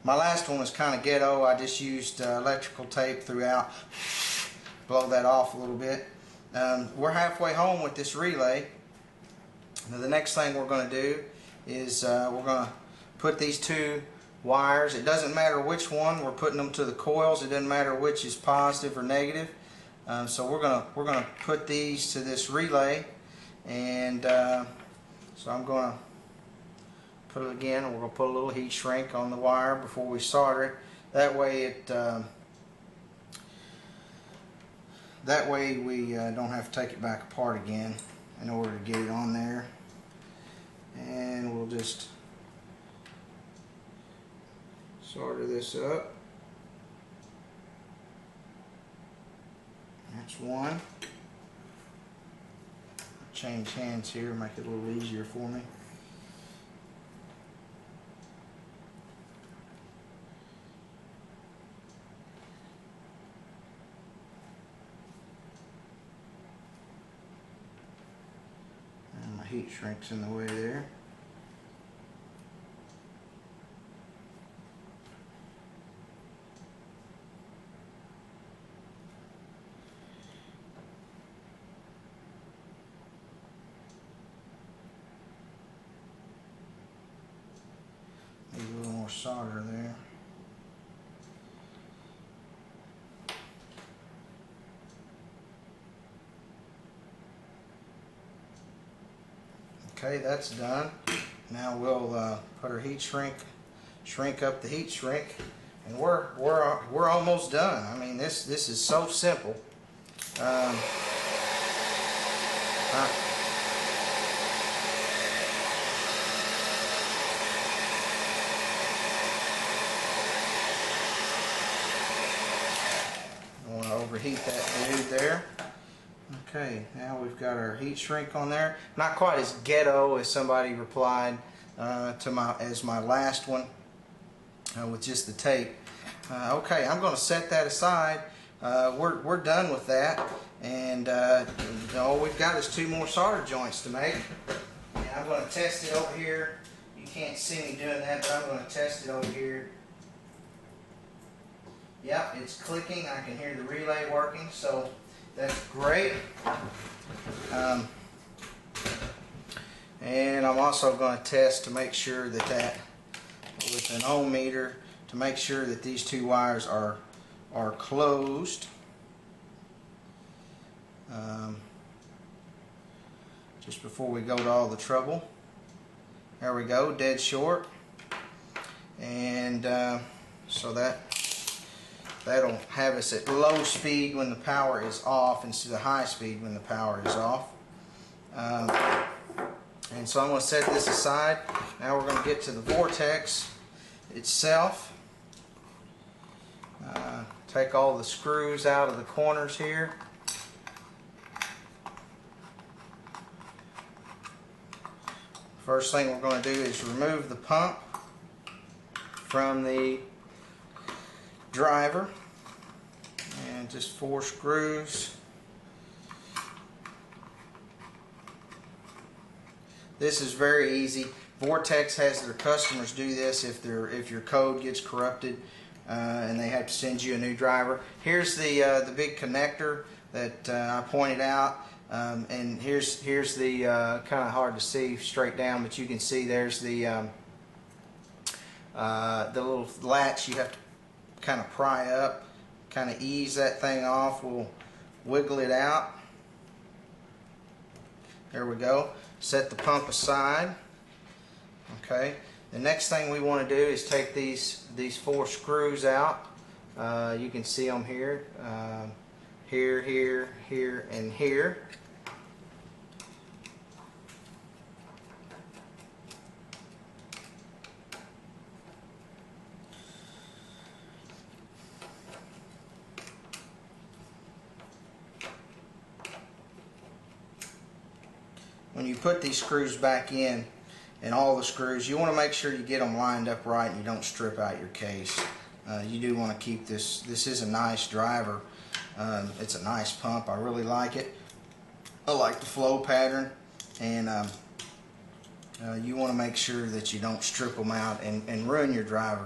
My last one was kind of ghetto. I just used electrical tape throughout. Blow that off a little bit. We're halfway home with this relay. Now the next thing we're going to do is we're going to put these two wires. It doesn't matter which one. We're putting them to the coils. It doesn't matter which is positive or negative. So we're gonna put these to this relay, and so I'm gonna put it again. We're gonna put a little heat shrink on the wire before we solder it. That way we don't have to take it back apart again in order to get it on there. And we'll just solder this up. That's one. Change hands here, make it a little easier for me. And my heat shrink's in the way there. Need a little more solder there. Okay, that's done. Now we'll put our heat shrink up the heat shrink, and we're almost done. I mean, this is so simple. Overheat that dude there. Okay, now we've got our heat shrink on there. Not quite as ghetto as somebody replied to my last one with just the tape. Okay, I'm going to set that aside. We're done with that, and all we've got is two more solder joints to make. And I'm going to test it over here. You can't see me doing that, but I'm going to test it over here. Yep, it's clicking. I can hear the relay working, so that's great. And I'm also going to test to make sure that with an ohm meter, to make sure that these two wires are closed. Just before we go to all the trouble. There we go, dead short. And so that'll have us at low speed when the power is off instead of high speed when the power is off. And so I'm going to set this aside. Now we're going to get to the Vortech itself. Take all the screws out of the corners here. First thing we're going to do is remove the pump from the driver, and just 4 screws. This is very easy. Vortech has their customers do this if your code gets corrupted and they have to send you a new driver. Here's the big connector that I pointed out, and here's the kind of hard to see straight down, but you can see there's the little latch you have to kind of pry up, kind of ease that thing off. We'll wiggle it out. There we go. Set the pump aside. Okay. The next thing we want to do is take these 4 screws out. You can see them here. Here, here, here, and here. When you put these screws back in, and all the screws, you want to make sure you get them lined up right and you don't strip out your case. You do want to keep this. This is a nice driver. It's a nice pump. I really like it. I like the flow pattern, and you want to make sure that you don't strip them out and ruin your driver.